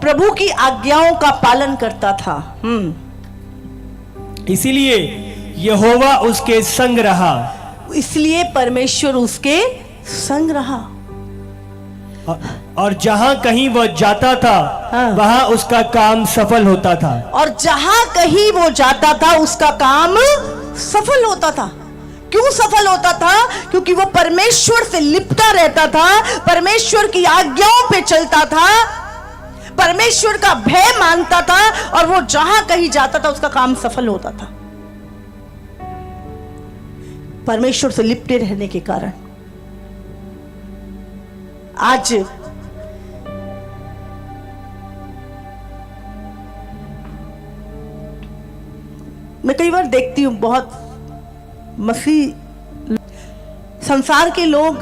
प्रभु की आज्ञाओं का पालन करता था। इसीलिए यहोवा उसके संग रहा, इसलिए परमेश्वर उसके संग रहा। और जहां कहीं वह जाता था वहां उसका काम सफल होता था। और जहां कहीं वो जाता था उसका काम सफल होता था। क्यों सफल होता था? क्योंकि वो परमेश्वर से लिपटा रहता था, परमेश्वर की आज्ञाओं पे चलता था, परमेश्वर का भय मानता था, और वो जहां कहीं जाता था उसका काम सफल होता था, परमेश्वर से लिपटे रहने के कारण। आज मैं कई बार देखती हूं, बहुत मसीह संसार के लोग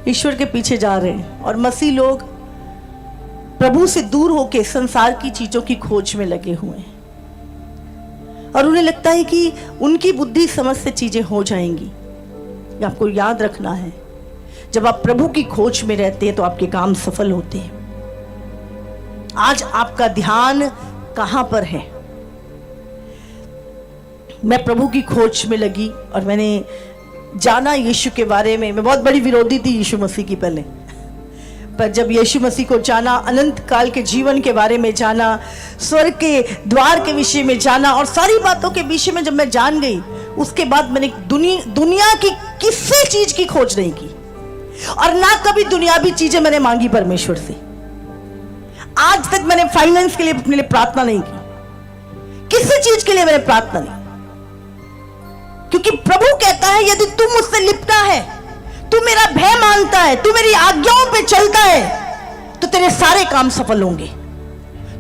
ईश्वर के पीछे जा रहे हैं और मसीह लोग प्रभु से दूर होकर संसार की चीजों की खोज में लगे हुए हैं, और उन्हें लगता है कि उनकी बुद्धि समझ से चीजें हो जाएंगी। आपको याद रखना है, जब आप प्रभु की खोज में रहते हैं तो आपके काम सफल होते हैं। आज आपका ध्यान कहां पर है? मैं प्रभु की खोज में लगी और मैंने जाना यीशु के बारे में। मैं बहुत बड़ी विरोधी थी यीशु मसीह की पहले, पर जब यीशु मसीह को जाना, अनंत काल के जीवन के बारे में जाना, स्वर्ग के द्वार के विषय में जाना, और सारी बातों के विषय में जब मैं जान गई, उसके बाद मैंने दुनिया की किसी चीज की खोज नहीं की, और ना कभी दुनियावी चीजें मैंने मांगी परमेश्वर से। आज तक मैंने फाइनेंस के लिए अपने लिए प्रार्थना नहीं की, किसी चीज के लिए मैंने प्रार्थना नहीं, क्योंकि प्रभु कहता है यदि तू मुझसे लिपटा है, तू मेरा भय मानता है, तू मेरी आज्ञाओं पे चलता है, तो तेरे सारे काम सफल होंगे।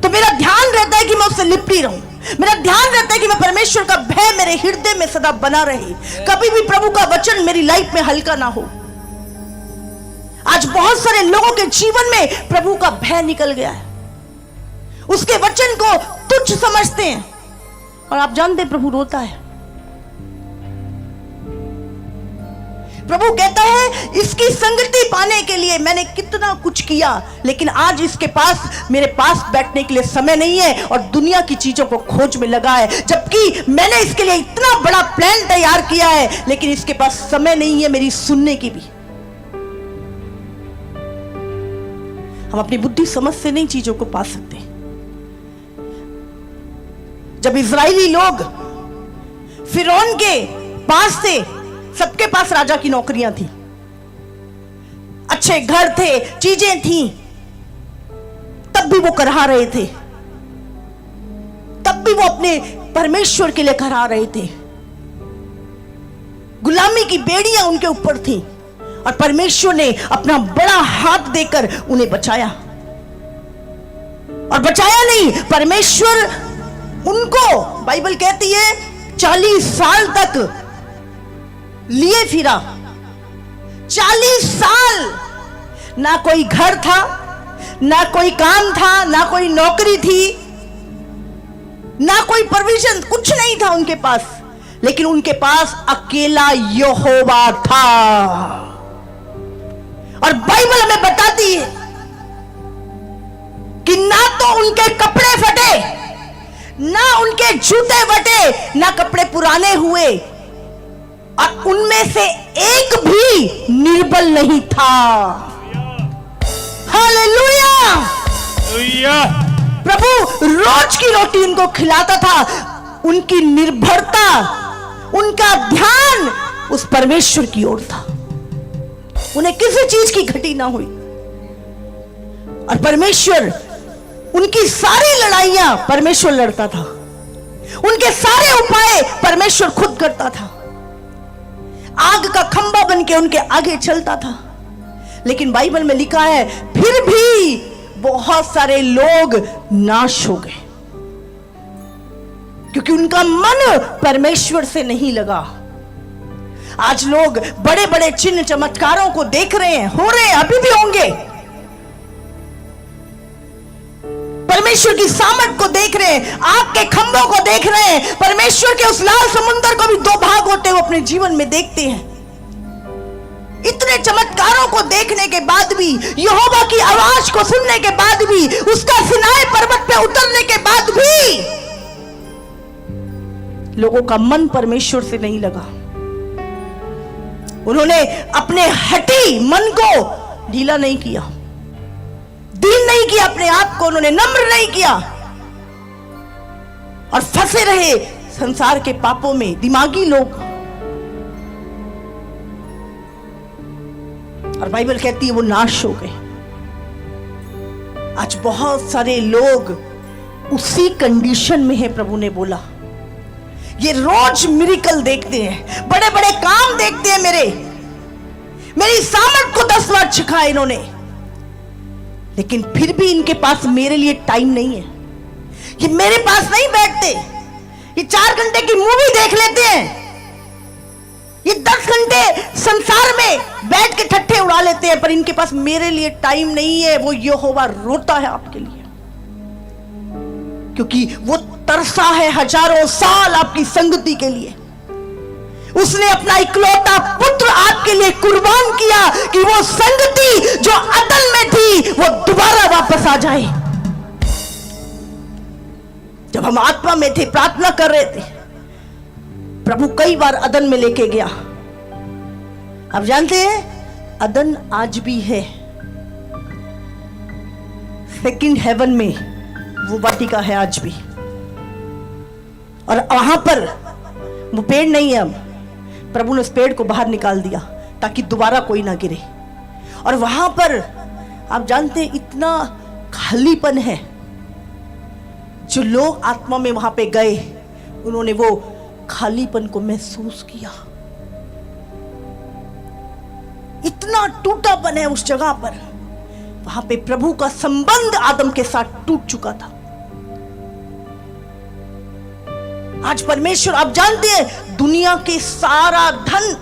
तो मेरा ध्यान रहता है कि मैं उससे लिपटी रहूं, मेरा ध्यान रहता है कि मैं परमेश्वर का भय मेरे हृदय में सदा बना रहे, कभी भी प्रभु का वचन मेरी लाइफ में हल्का ना हो। आज बहुत सारे लोगों के जीवन में प्रभु का भय निकल गया है, उसके वचन को तुच्छ समझते हैं, और आप जानते हैं प्रभु रोता है। प्रभु कहता है इसकी संगति पाने के लिए मैंने कितना कुछ किया, लेकिन आज इसके पास मेरे पास बैठने के लिए समय नहीं है और दुनिया की चीजों को खोज में लगा है, जबकि मैंने इसके लिए इतना बड़ा प्लान तैयार किया है, लेकिन इसके पास समय नहीं है मेरी सुनने की भी। हम अपनी बुद्धि समझ से नहीं चीजों को पा सकते। जब इजरायली लोग फिरौन के पास थे, सबके पास राजा की नौकरियां थी, अच्छे घर थे, चीजें थी, तब भी वो करहा रहे थे, तब भी वो अपने परमेश्वर के लिए करहा रहे थे। गुलामी की बेड़ियां उनके ऊपर थी, और परमेश्वर ने अपना बड़ा हाथ देकर उन्हें बचाया। और बचाया नहीं, परमेश्वर उनको, बाइबल कहती है 40 साल तक लिए फिरा। 40 साल ना कोई घर था, ना कोई काम था, ना कोई नौकरी थी, ना कोई प्रोविजन, कुछ नहीं था उनके पास, लेकिन उनके पास अकेला यहोवा था। और बाइबल हमें बताती है कि ना तो उनके कपड़े फटे, ना उनके जूते फटे, ना कपड़े पुराने हुए, और उनमें से एक भी निर्बल नहीं था। हालेलुया! प्रभु रोज की रोटी उनको खिलाता था। उनकी निर्भरता, उनका ध्यान उस परमेश्वर की ओर था, उन्हें किसी चीज की घटी ना हुई। और परमेश्वर, उनकी सारी लड़ाइयां परमेश्वर लड़ता था, उनके सारे उपाय परमेश्वर खुद करता था, आग का खंभा बन के उनके आगे चलता था। लेकिन बाइबल में लिखा है फिर भी बहुत सारे लोग नाश हो गए, क्योंकि उनका मन परमेश्वर से नहीं लगा। आज लोग बड़े बड़े चिन्ह चमत्कारों को देख रहे हैं, हो रहे हैं, अभी भी होंगे, परमेश्वर की सामर्थ को देख रहे हैं, आग के खंभों को देख रहे हैं, परमेश्वर के उस लाल समुद्र को भी 2 भाग होते हुए अपने जीवन में देखते हैं, इतने चमत्कारों को देखने के बाद भी, यहोवा की आवाज को सुनने के बाद भी, उसका सिनाई पर्वत पे उतरने के बाद भी लोगों का मन परमेश्वर से नहीं लगा। उन्होंने अपने हठी मन को ढीला नहीं किया, दीन नहीं किया, अपने आप को उन्होंने नम्र नहीं किया और फंसे रहे संसार के पापों में। दिमागी लोग, और बाइबल कहती है वो नाश हो गए। आज बहुत सारे लोग उसी कंडीशन में है। प्रभु ने बोला ये रोज मिरेकल देखते हैं, बड़े बड़े काम देखते हैं, मेरी सामर्थ को 10 बार छिखा इन्होंने, लेकिन फिर भी इनके पास मेरे लिए टाइम नहीं है। ये मेरे पास नहीं बैठते, ये 4 घंटे की मूवी देख लेते हैं, ये 10 घंटे संसार में बैठ के ठट्ठे उड़ा लेते हैं, पर इनके पास मेरे लिए टाइम नहीं है। वो यहोवा रोता है आपके लिए, क्योंकि वो तरसा है हजारों साल आपकी संगति के लिए। उसने अपना इकलौता पुत्र आपके लिए कुर्बान किया कि वो संगति जो अदन में थी वो दोबारा वापस आ जाए। जब हम आत्मा में थे, प्रार्थना कर रहे थे, प्रभु कई बार अदन में लेके गया। आप जानते हैं अदन आज भी है, सेकंड हेवन में वो वाटिका है आज भी, और वहां पर वो पेड़ नहीं है। अब प्रभु ने उस पेड़ को बाहर निकाल दिया ताकि दोबारा कोई ना गिरे। और वहां पर आप जानते हैं इतना खालीपन है। जो लोग आत्मा में वहां पे गए, उन्होंने वो खालीपन को महसूस किया। इतना टूटापन है उस जगह पर। वहां पे प्रभु का संबंध आदम के साथ टूट चुका था। आज परमेश्वर, आप जानते हैं, दुनिया के सारा धन,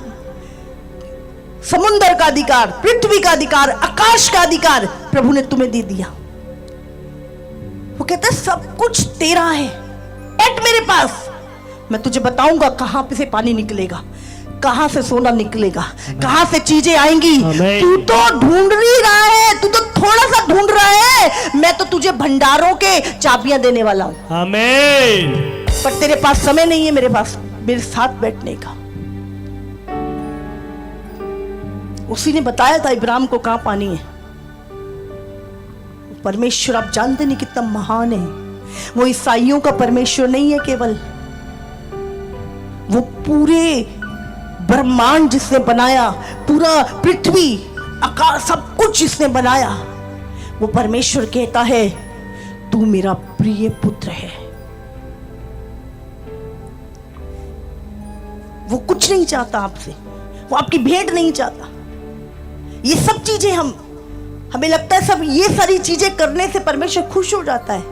समुद्र का अधिकार, पृथ्वी का अधिकार, आकाश का अधिकार प्रभु ने तुम्हें दे दिया। वो कहता है सब कुछ तेरा है, बैठ मेरे पास, मैं तुझे बताऊंगा कहां पे से पानी निकलेगा, कहां से सोना निकलेगा, कहां से चीजें आएंगी। तू तो ढूंढ ही रहा है, तू तो थोड़ा सा ढूंढ रहा है, मैं तो तुझे भंडारों के चाबियां देने वाला हूं। आमीन। पर तेरे पास समय नहीं है मेरे पास मेरे साथ बैठने का। उसी ने बताया था इब्राहिम को कहां पानी है। परमेश्वर, आप जानते नहीं कितना महान है। वो ईसाइयों का परमेश्वर नहीं है केवल, वो पूरे ब्रह्मांड जिसने बनाया, पूरा पृथ्वी, आकाश, सब कुछ जिसने बनाया, वो परमेश्वर कहता है तू मेरा प्रिय पुत्र है। वो कुछ नहीं चाहता आपसे, वो आपकी भेंट नहीं चाहता। ये सब चीजें हमें लगता है सब ये सारी चीजें करने से परमेश्वर खुश हो जाता है।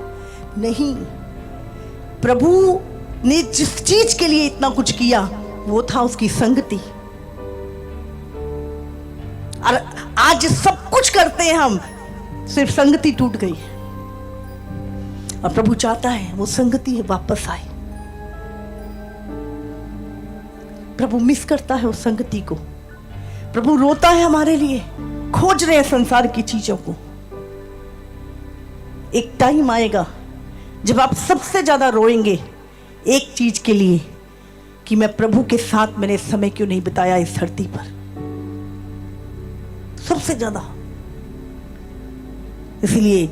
नहीं, प्रभु ने जिस चीज के लिए इतना कुछ किया वो था उसकी संगति। और आज सब कुछ करते हैं हम, सिर्फ संगति टूट गई है। और प्रभु चाहता है वो संगति वापस आए। प्रभु मिस करता है उस संगति को। प्रभु रोता है हमारे लिए, खोज रहे हैं संसार की चीजों को। एक टाइम आएगा जब आप सबसे ज्यादा रोएंगे एक चीज के लिए कि मैं प्रभु के साथ मैंने समय क्यों नहीं बिताया इस धरती पर। सबसे ज्यादा। इसलिए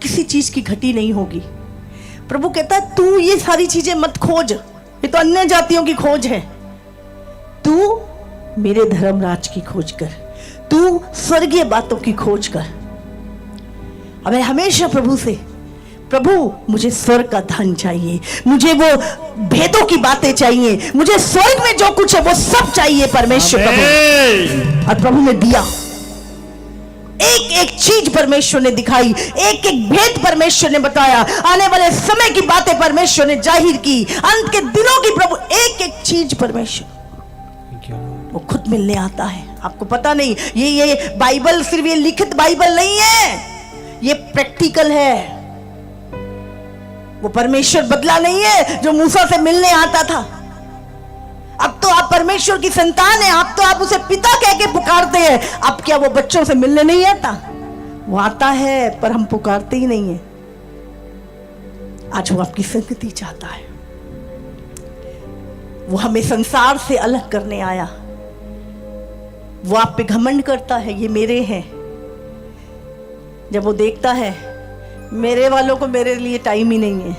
किसी चीज की घटी नहीं होगी। प्रभु कहता है तू ये सारी चीजें मत खोज, ये तो अन्य जातियों की खोज है। तू मेरे धर्मराज की खोज कर, तू स्वर्गीय बातों की खोज कर। हमें हमेशा प्रभु से, प्रभु मुझे स्वर्ग का धन चाहिए, मुझे वो भेदों की बातें चाहिए, मुझे स्वर्ग में जो कुछ है वो सब चाहिए परमेश्वर। प्रभु, और प्रभु ने दिया। एक एक चीज परमेश्वर ने दिखाई, एक एक भेद परमेश्वर ने बताया, आने वाले समय की बातें परमेश्वर ने जाहिर की, अंत के दिनों की प्रभु एक एक चीज परमेश्वर वो खुद मिलने आता है। आपको पता नहीं, ये बाइबल सिर्फ ये लिखित बाइबल नहीं है, ये प्रैक्टिकल है। वो परमेश्वर बदला नहीं है जो मूसा से मिलने आता था। अब तो आप परमेश्वर की संतान हैं, अब तो आप उसे पिता कह के पुकारते हैं। अब क्या वो बच्चों से मिलने नहीं आता? वो आता है, पर हम पुकारते ही नहीं है। आज वो आपकी संगति चाहता है। वो हमें संसार से अलग करने आया। वो आप पे घमंड करता है, ये मेरे हैं। जब वो देखता है मेरे वालों को मेरे लिए टाइम ही नहीं है,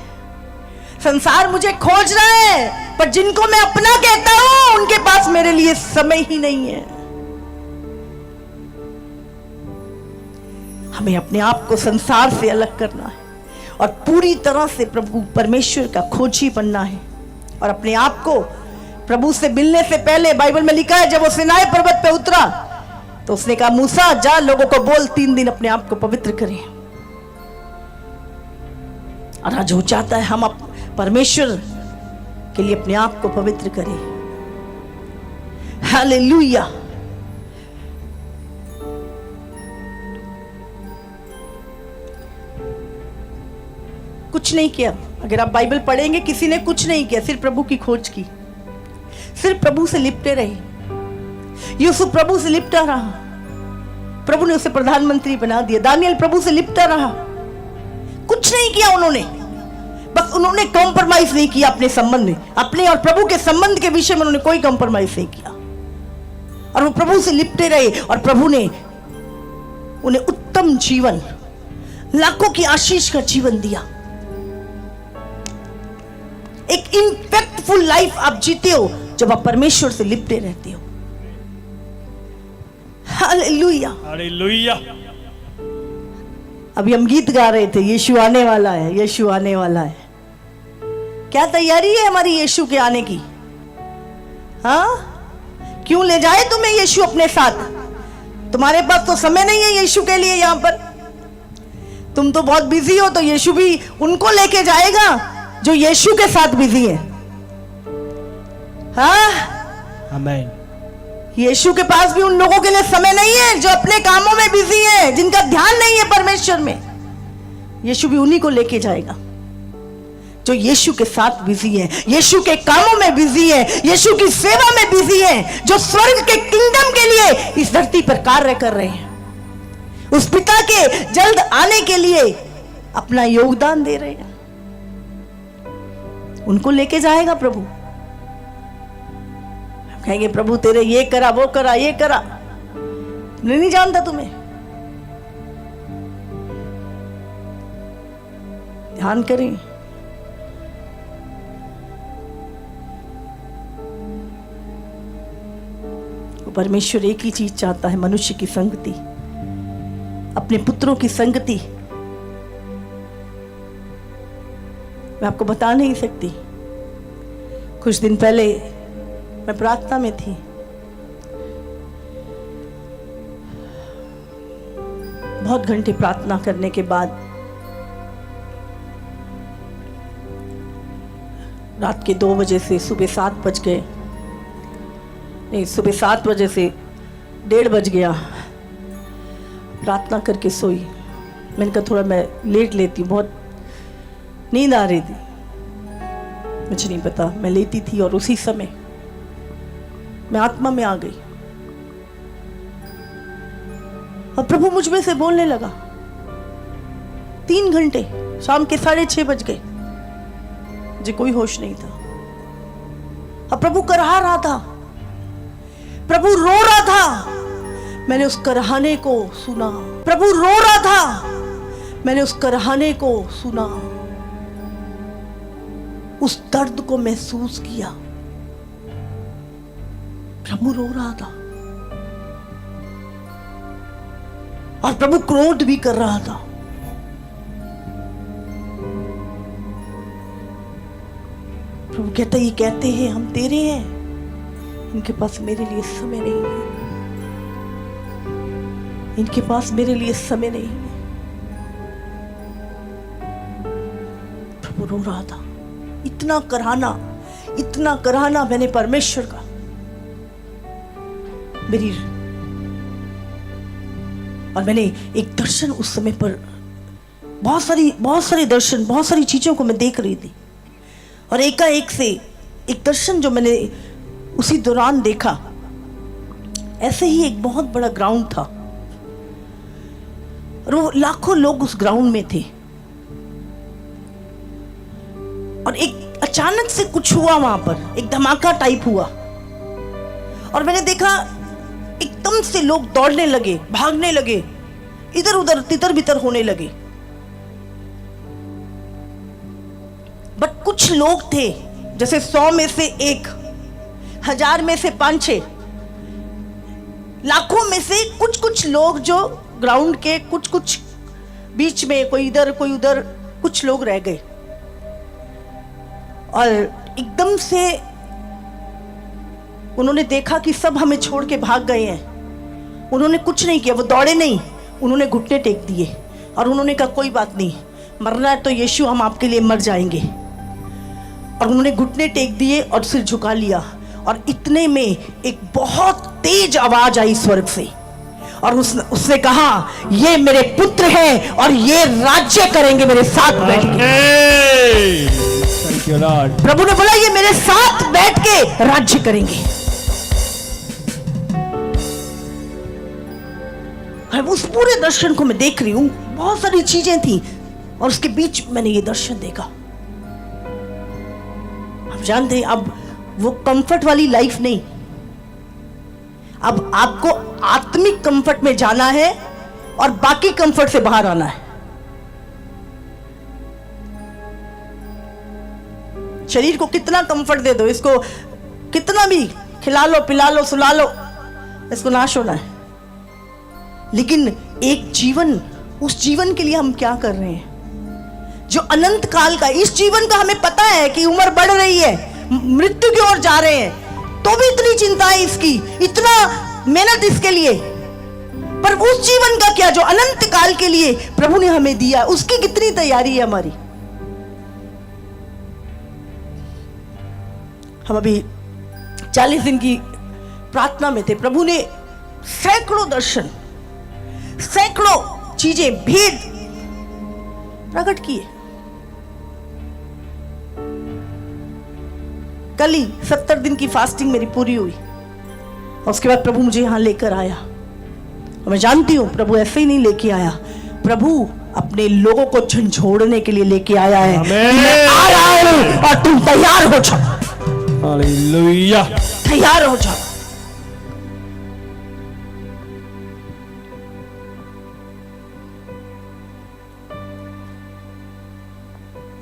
संसार मुझे खोज रहा है, पर जिनको मैं अपना कहता हूं उनके पास मेरे लिए समय ही नहीं है। हमें अपने आप को संसार से अलग करना है और पूरी तरह से प्रभु परमेश्वर का खोजी बनना है। और अपने आप को प्रभु से मिलने से पहले बाइबल में लिखा है, जब वो सिनाई पर्वत पे उतरा तो उसने कहा, मूसा जा लोगों को बोल 3 दिन अपने आप को पवित्र करें। और आज वो चाहता है हम परमेश्वर के लिए अपने आप को पवित्र करें। हालेलुया। कुछ नहीं किया। अगर आप बाइबल पढ़ेंगे, किसी ने कुछ नहीं किया, सिर्फ प्रभु की खोज की, सिर्फ प्रभु से लिपटे रहे। यूसुफ प्रभु से लिपटा रहा, प्रभु ने उसे प्रधानमंत्री बना दिया। दानियल प्रभु से लिपटा रहा, कुछ नहीं किया उन्होंने, बस उन्होंने कॉम्प्रोमाइज नहीं किया अपने संबंध में, अपने और प्रभु के संबंध के विषय में उन्होंने कोई कॉम्प्रोमाइज नहीं किया। और वो प्रभु से लिपटे रहे और प्रभु ने उन्हें उत्तम जीवन, लाखों की आशीष का जीवन दिया। एक इंपैक्टफुल लाइफ आप जीते हो जब आप परमेश्वर से लिपटे रहते हो। Hallelujah, hallelujah. अभी हम गीत गा रहे थे, यीशु आने वाला है, यीशु आने वाला है। क्या तैयारी है हमारी यीशु के आने की? हाँ, क्यों ले जाए तुम्हें यीशु अपने साथ? तुम्हारे पास तो समय नहीं है यीशु के लिए। यहां पर तुम तो बहुत बिजी हो, तो यीशु भी उनको लेके जाएगा जो यीशु के साथ बिजी है। हाँ, आमीन। यीशु के पास भी उन लोगों के लिए समय नहीं है जो अपने कामों में बिजी है, जिनका ध्यान नहीं है परमेश्वर में। यीशु भी उन्हीं को लेके जाएगा जो यीशु के साथ बिजी है, यीशु के कामों में बिजी है, यीशु की सेवा में बिजी है, जो स्वर्ग के किंगडम के लिए इस धरती पर कार्य कर रहे हैं, उस पिता के जल्द आने के लिए अपना योगदान दे रहे हैं। उनको लेके जाएगा प्रभु। हम कहेंगे प्रभु तेरे ये करा, वो करा, ये करा, नहीं जानता तुम्हें। ध्यान करें। परमेश्वर एक ही चीज चाहता है, मनुष्य की संगति, अपने पुत्रों की संगति। मैं आपको बता नहीं सकती। कुछ दिन पहले मैं प्रार्थना में थी, बहुत घंटे प्रार्थना करने के बाद रात के 2 बजे से सुबह 7 बज गए, नहीं सुबह 7 बजे से 1:30 बज गया। प्रार्थना करके सोई। मैंने कहा थोड़ा मैं लेट लेती हूँ, बहुत नींद आ रही थी, मुझे नहीं पता मैं लेती थी। और उसी समय मैं आत्मा में आ गई और प्रभु मुझ में से बोलने लगा। 3 घंटे, शाम के 6:30 बज गए, मुझे कोई होश नहीं था। और प्रभु करहा रहा था, प्रभु रो रहा था, मैंने उस करहाने को सुना। प्रभु रो रहा था, मैंने उस करहाने को सुना, उस दर्द को महसूस किया। प्रभु रो रहा था और प्रभु क्रोध भी कर रहा था। प्रभु कहता, ये कहते हैं हम तेरे हैं, इनके पास मेरे लिए समय नहीं है, इनके पास मेरे लिए समय नहीं है। प्रभु रो रहा था। इतना कराहना मैंने परमेश्वर का, मेरी, और मैंने एक दर्शन उस समय पर, बहुत सारे दर्शन, बहुत सारी चीजों को मैं देख रही थी। और एकाएक से एक दर्शन जो मैंने उसी दौरान देखा ऐसे ही एक बहुत बड़ा ग्राउंड था और वो लाखों लोग उस ग्राउंड में थे और एक अचानक से कुछ हुआ वहां पर, एक धमाका टाइप हुआ और मैंने देखा एकदम से लोग दौड़ने लगे, भागने लगे, इधर उधर तितर बितर होने लगे। बट कुछ लोग थे, जैसे 100 में से 1, 1000 में से 5-6, लाखों में से कुछ लोग जो ग्राउंड के कुछ बीच में, कोई इधर कोई उधर, कुछ लोग रह गए और एकदम से उन्होंने देखा कि सब हमें छोड़ के भाग गए हैं। उन्होंने कुछ नहीं किया, वो दौड़े नहीं, उन्होंने घुटने टेक दिए और उन्होंने कहा कोई बात नहीं, मरना है तो यीशु हम आपके लिए मर जाएंगे। और उन्होंने घुटने टेक दिए और सिर झुका लिया और इतने में एक बहुत तेज आवाज आई स्वर्ग से और उसने कहा ये मेरे पुत्र हैं और ये राज्य करेंगे मेरे साथ बैठ के। Thank you, Lord. प्रभु ने बोला ये मेरे साथ बैठ के राज्य करेंगे। उस पूरे दर्शन को मैं देख रही हूं, बहुत सारी चीजें थी और उसके बीच मैंने ये दर्शन देखा। आप जानते हैं अब वो कंफर्ट वाली लाइफ नहीं, अब आपको आत्मिक कंफर्ट में जाना है और बाकी कंफर्ट से बाहर आना है। शरीर को कितना कंफर्ट दे दो, इसको कितना भी खिला लो, पिला लो, सुला लो, इसको नाश होना है। लेकिन एक जीवन, उस जीवन के लिए हम क्या कर रहे हैं जो अनंत काल का, इस जीवन का हमें पता है कि उम्र बढ़ रही है, मृत्यु की ओर जा रहे हैं, तो भी इतनी चिंता है इसकी, इतना मेहनत इसके लिए, पर उस जीवन का क्या जो अनंत काल के लिए प्रभु ने हमें दिया, उसकी कितनी तैयारी है हमारी। हम अभी 40 दिन की प्रार्थना में थे, प्रभु ने सैकड़ों दर्शन, सैकड़ों चीजें, भेद प्रकट किए। कल ही 70 दिन की फास्टिंग मेरी पूरी हुई और उसके बाद प्रभु मुझे यहां लेकर आया और मैं जानती हूं प्रभु ऐसे ही नहीं लेके आया, प्रभु अपने लोगों को झंझोड़ने के लिए लेके आया है। मैं आ रहा हूं और तुम तैयार हो जाओ। हालेलुया, तैयार हो जाओ।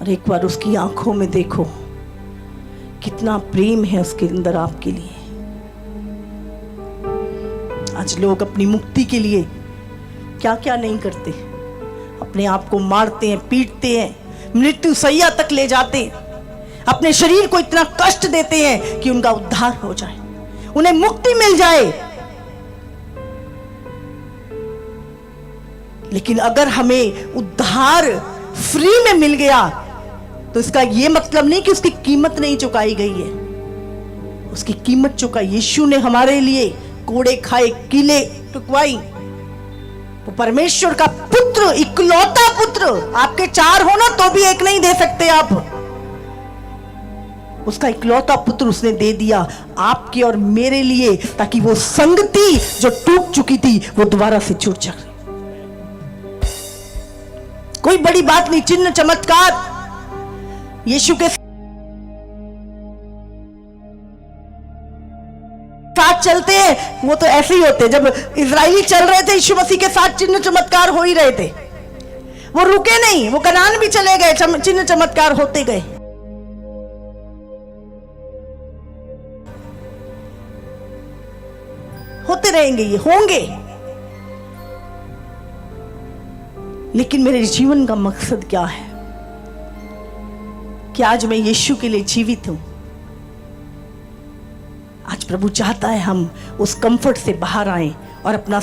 और एक बार उसकी आंखों में देखो कितना प्रेम है उसके अंदर आपके लिए। आज लोग अपनी मुक्ति के लिए क्या क्या नहीं करते, अपने आप को मारते हैं, पीटते हैं, मृत्यु सैया तक ले जाते हैं, अपने शरीर को इतना कष्ट देते हैं कि उनका उद्धार हो जाए, उन्हें मुक्ति मिल जाए। लेकिन अगर हमें उद्धार फ्री में मिल गया तो इसका यह मतलब नहीं कि उसकी कीमत नहीं चुकाई गई है। उसकी कीमत चुकाई यीशु ने हमारे लिए, कोड़े खाए, कीले टुकवाई। वो परमेश्वर का पुत्र, इकलौता पुत्र, आपके 4 हो ना तो भी एक नहीं दे सकते आप। उसका इकलौता पुत्र उसने दे दिया आपके और मेरे लिए, ताकि वो संगति जो टूट चुकी थी वो दोबारा से जुड़ जाए। कोई बड़ी बात नहीं, चिन्ह चमत्कार यीशु के साथ चलते हैं, वो तो ऐसे ही होते। जब इजरायली चल रहे थे यीशु मसीह के साथ, चिन्ह चमत्कार हो ही रहे थे, वो रुके नहीं, वो कनान भी चले गए, चिन्ह चमत्कार होते गए। होते रहेंगे, ये होंगे। लेकिन मेरे जीवन का मकसद क्या है कि आज मैं यीशु के लिए जीवित हूं। आज प्रभु चाहता है हम उस कंफर्ट से बाहर आएं और अपना